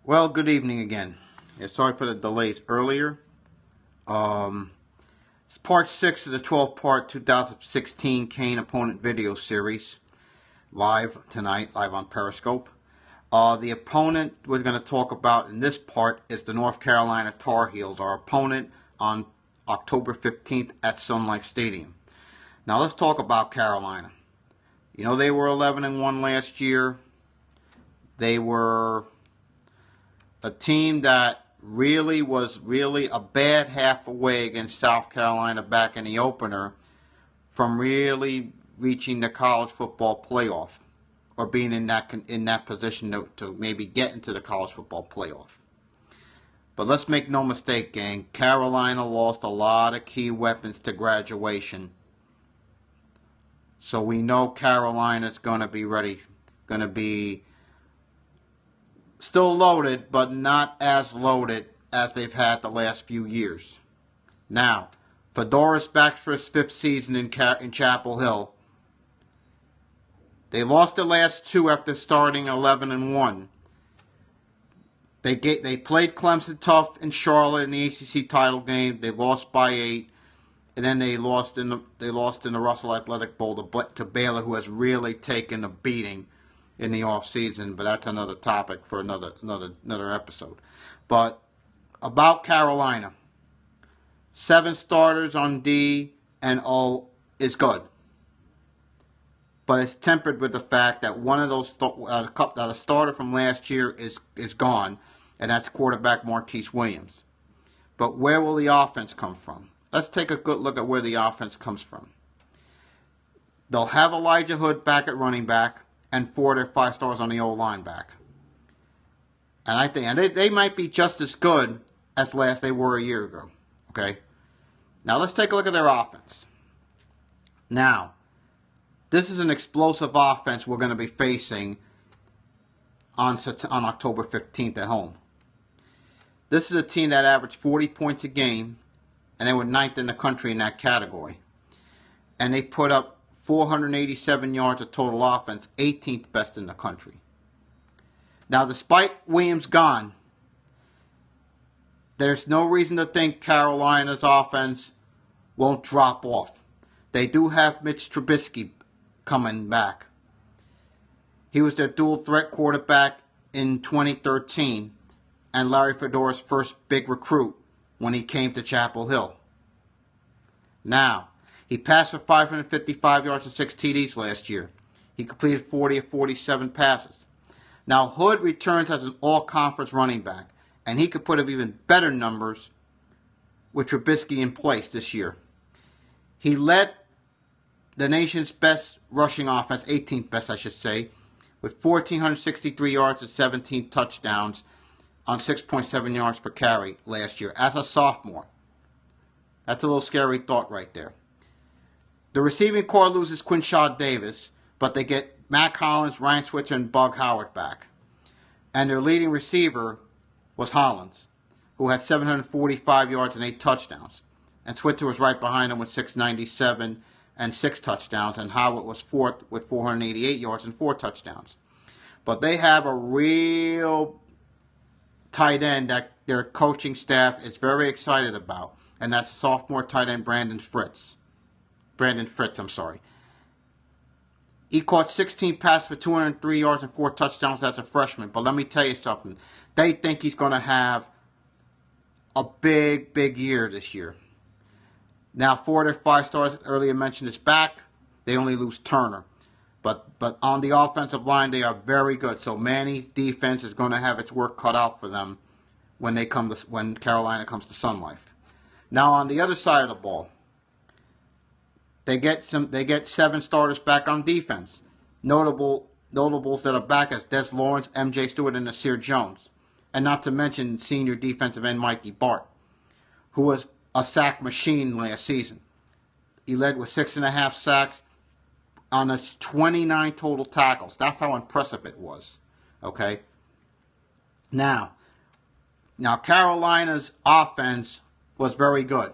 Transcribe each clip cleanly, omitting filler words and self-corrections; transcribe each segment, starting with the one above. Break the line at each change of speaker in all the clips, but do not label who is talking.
Well, good evening again. Yeah, sorry for the delays earlier. Um, it's part 6 of the 12-part 2016 Kane opponent video series, live tonight, live on Periscope. The opponent we're going to talk about in this part is the North Carolina Tar Heels, our opponent on October 15th at Sun Life Stadium. Now let's talk about Carolina. You know, they were 11-1 last year. They were a team that was a bad half away against South Carolina back in the opener from really reaching the college football playoff or being in that position to maybe get into the college football playoff. But let's make no mistake, gang, Carolina lost a lot of key weapons to graduation. So we know Carolina's going to be ready, going to be still loaded, but not as loaded as they've had the last few years. Now, Fedora's back for his 5th season in Chapel Hill. They lost the last 2 after starting 11-1. They played Clemson tough in Charlotte in the ACC title game. They lost by 8, and then they lost in the Russell Athletic Bowl to Baylor, who has really taken a beating in the off season, but that's another topic for another episode. But about Carolina, 7 starters on D and O is good, but it's tempered with the fact that one of those that a starter from last year is gone, and that's quarterback Marquise Williams. But where will the offense come from? Let's take a good look at where the offense comes from. They'll have Elijah Hood back at running back, and 4 of their 5 stars on the O-line back. And I think they might be just as good as they were a year ago. Okay? Now let's take a look at their offense. Now, this is an explosive offense we're going to be facing on October 15th at home. This is a team that averaged 40 points a game, and they were 9th in the country in that category. And they put up 487 yards of total offense, 18th best in the country. Now, despite Williams gone, there's no reason to think Carolina's offense won't drop off. They do have Mitch Trubisky coming back. He was their dual threat quarterback in 2013 and Larry Fedora's first big recruit when he came to Chapel Hill. Now, he passed for 555 yards and 6 TDs last year. He completed 40 of 47 passes. Now, Hood returns as an all-conference running back, and he could put up even better numbers with Trubisky in place this year. He led the nation's best rushing offense, 18th best I should say, with 1,463 yards and 17 touchdowns on 6.7 yards per carry last year as a sophomore. That's a little scary thought right there. The receiving corps loses Quinshaw Davis, but they get Matt Hollins, Ryan Switzer, and Bug Howard back. And their leading receiver was Hollins, who had 745 yards and 8 touchdowns. And Switzer was right behind him with 697 and 6 touchdowns, and Howard was 4th with 488 yards and 4 touchdowns. But they have a real tight end that their coaching staff is very excited about, and that's sophomore tight end Brandon Fritz. He caught 16 passes for 203 yards and 4 touchdowns as a freshman. But let me tell you something. They think he's going to have a big, big year this year. Now, 4 of their 5 stars earlier mentioned is back. They only lose Turner. But on the offensive line, they are very good. So Manny's defense is going to have its work cut out for them when Carolina comes to Sun Life. Now, on the other side of the ball, They get 7 starters back on defense. Notables that are back as Des Lawrence, M.J. Stewart, and Nasir Jones. And not to mention senior defensive end Mikey Bart, who was a sack machine last season. He led with 6.5 sacks on his 29 total tackles. That's how impressive it was. Okay? Now Carolina's offense was very good.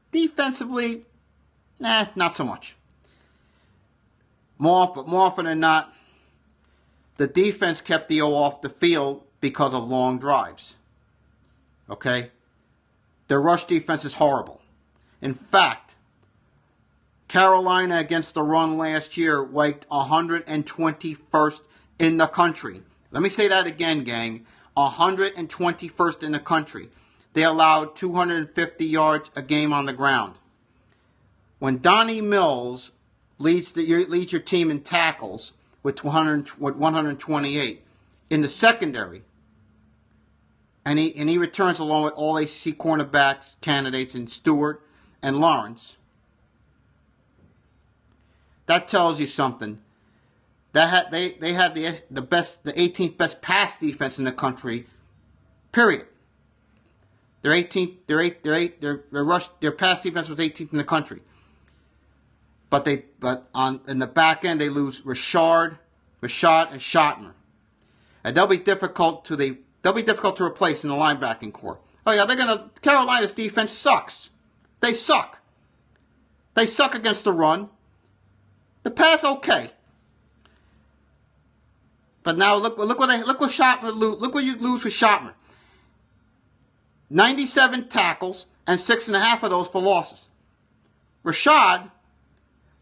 Defensively, not so much. More often than not, the defense kept the O off the field because of long drives. Okay? Their rush defense is horrible. In fact, Carolina against the run last year ranked 121st in the country. Let me say that again, gang. 121st in the country. They allowed 250 yards a game on the ground. When Donnie Mills leads your team in tackles with 128 in the secondary, and he returns along with all ACC cornerbacks candidates in Stewart and Lawrence, that tells you something. They had the 18th best pass defense in the country. Period. Their pass defense was 18th in the country. But in the back end they lose Rashad and Schottner, and they'll be difficult to replace in the linebacking core. Oh yeah, Carolina's defense sucks. They suck. They suck against the run. The pass okay. But now look what Schottner lose. Look what you lose with Schottner. 97 tackles and 6.5 of those for losses. Rashad,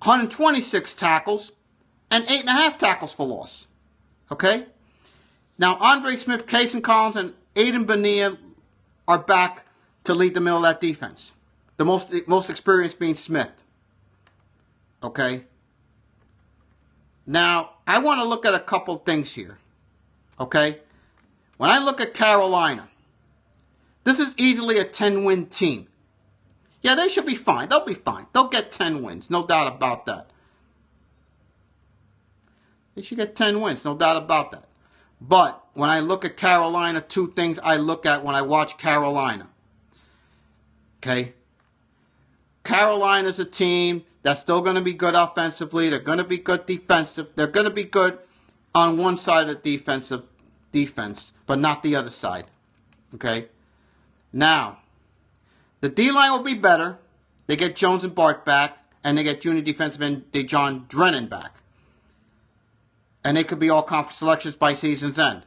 126 tackles and 8.5 tackles for loss. Okay? Now Andre Smith, Kason Collins, and Aiden Bonilla are back to lead the middle of that defense. The most experienced being Smith. Okay? Now, I want to look at a couple things here. Okay? When I look at Carolina, this is easily a 10-win team. Yeah, they should be fine. They'll be fine. They'll get 10 wins. No doubt about that. They should get 10 wins. No doubt about that. But when I look at Carolina, two things I look at when I watch Carolina. Okay? Carolina's a team that's still going to be good offensively. They're going to be good defensive. They're going to be good on one side of the defense, but not the other side. Okay? Now, the D-line will be better. They get Jones and Bart back, and they get junior defensive end Dejon Drennan back. And they could be all conference selections by season's end.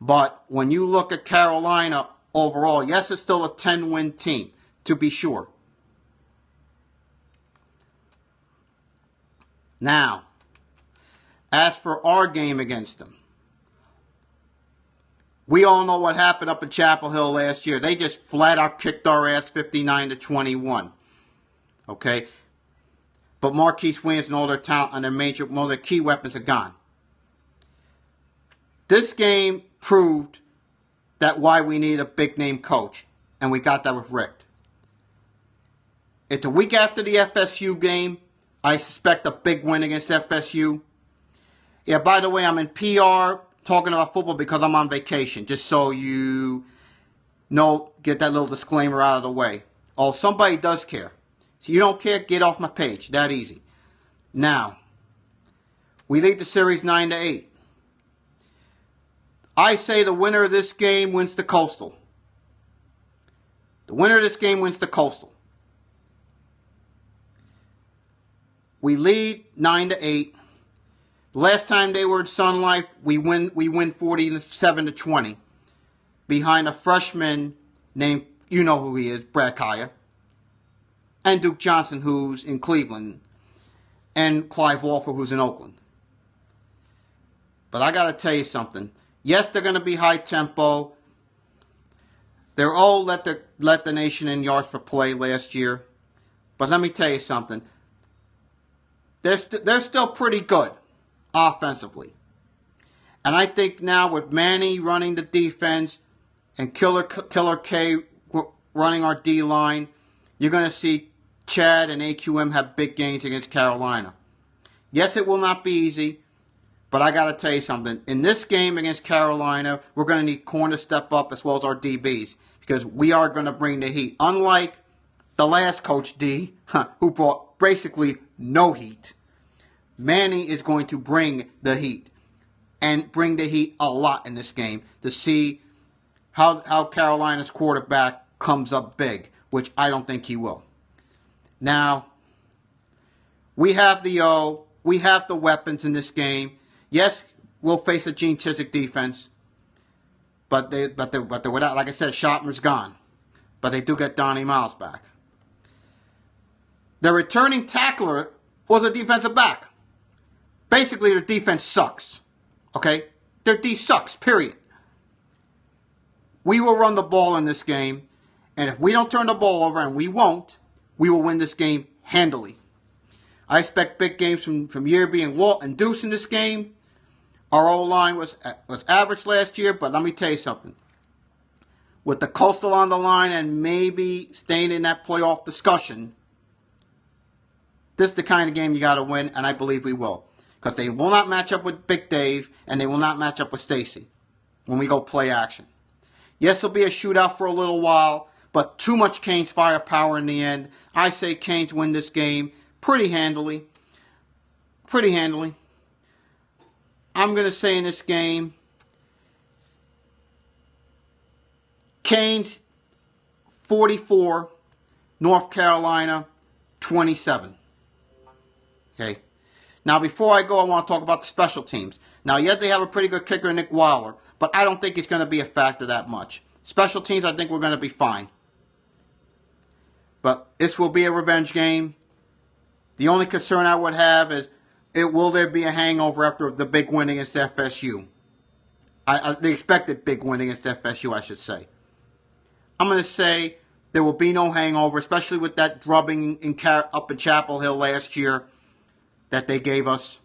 But when you look at Carolina overall, yes, it's still a 10-win team, to be sure. Now, as for our game against them, we all know what happened up in Chapel Hill last year. They just flat out kicked our ass 59-21. Okay? But Marquise Williams and all their talent and all their key weapons are gone. This game proved that why we need a big name coach. And we got that with Rick. It's a week after the FSU game. I suspect a big win against FSU. Yeah, by the way, I'm in PR talking about football because I'm on vacation. Just so you know, get that little disclaimer out of the way. Oh, somebody does care. So you don't care, get off my page. That easy. Now, we lead the series 9-8. I say the winner of this game wins the Coastal. The winner of this game wins the Coastal. We lead 9-8. The last time they were at Sun Life, we win 47-20 behind a freshman named, you know who he is, Brad Kaya, and Duke Johnson, who's in Cleveland, and Clive Walker, who's in Oakland. But I got to tell you something. Yes, they're going to be high tempo. They're all let the nation in yards per play last year. But let me tell you something. They're still pretty good offensively. And I think now with Manny running the defense and Killer K running our D-line, you're going to see Chad and AQM have big gains against Carolina. Yes, it will not be easy, but I got to tell you something. In this game against Carolina, we're going to need corner step up as well as our DBs because we are going to bring the heat. Unlike the last Coach D, who brought basically no heat, Manny is going to bring the heat and bring the heat a lot in this game to see how Carolina's quarterback comes up big, which I don't think he will. Now, we have the weapons in this game. Yes, we'll face a Gene Chizik defense, but they're without, like I said, Schottmer's gone. But they do get Donnie Miles back. Their returning tackler was a defensive back. Basically, their defense sucks. Okay? Their D sucks, period. We will run the ball in this game, and if we don't turn the ball over, and we won't, we will win this game handily. I expect big games from Yearby and Walt and Deuce in this game. Our O-line was average last year, but let me tell you something. With the Coastal on the line and maybe staying in that playoff discussion, this is the kind of game you got to win, and I believe we will. Because they will not match up with Big Dave, and they will not match up with Stacy when we go play action. Yes, it'll be a shootout for a little while, but too much Canes firepower in the end. I say Canes win this game pretty handily. Pretty handily. I'm going to say in this game, Canes 44, North Carolina 27. Okay. Now, before I go, I want to talk about the special teams. Now, yes, they have a pretty good kicker, Nick Weiler, but I don't think it's going to be a factor that much. Special teams, I think we're going to be fine. But this will be a revenge game. The only concern I would have is, will there be a hangover after the big win against FSU? The expected big win against FSU, I should say. I'm going to say there will be no hangover, especially with that drubbing up in Chapel Hill last year that they gave us.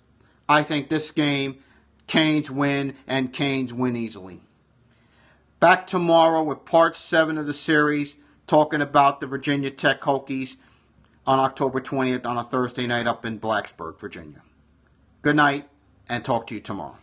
I think this game, Canes win, and Canes win easily. Back tomorrow with part 7 of the series, talking about the Virginia Tech Hokies on October 20th on a Thursday night up in Blacksburg, Virginia. Good night, and talk to you tomorrow.